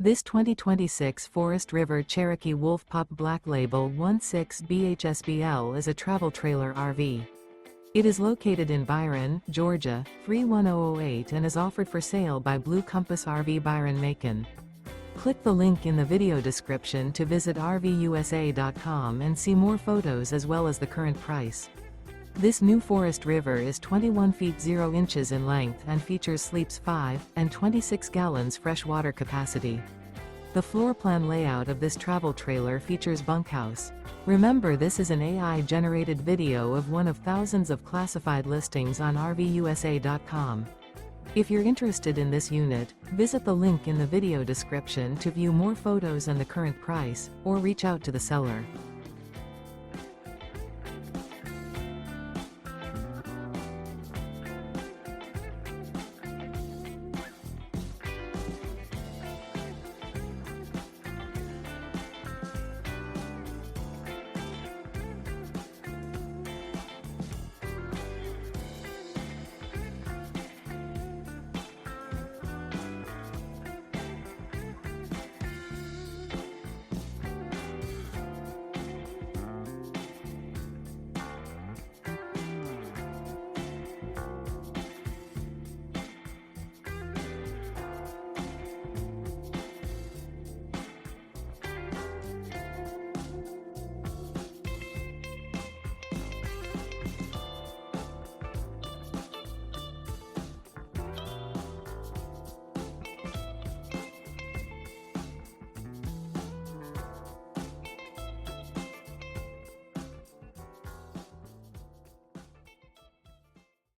This 2026 Forest River Cherokee Wolf Pup Black Label 16BHSBL is a travel trailer RV. It is located in Byron, Georgia, 31008 and is offered for sale by Blue Compass RV Byron-Macon. Click the link in the video description to visit RVUSA.com and see more photos as well as the current price. This new Forest River is 21 feet 0 inches in length and features sleeps 5 and 26 gallons fresh water capacity. The floor plan layout of this travel trailer features bunkhouse. Remember, this is an AI-generated video of one of thousands of classified listings on RVUSA.com. If you're interested in this unit, visit the link in the video description to view more photos and the current price, or reach out to the seller.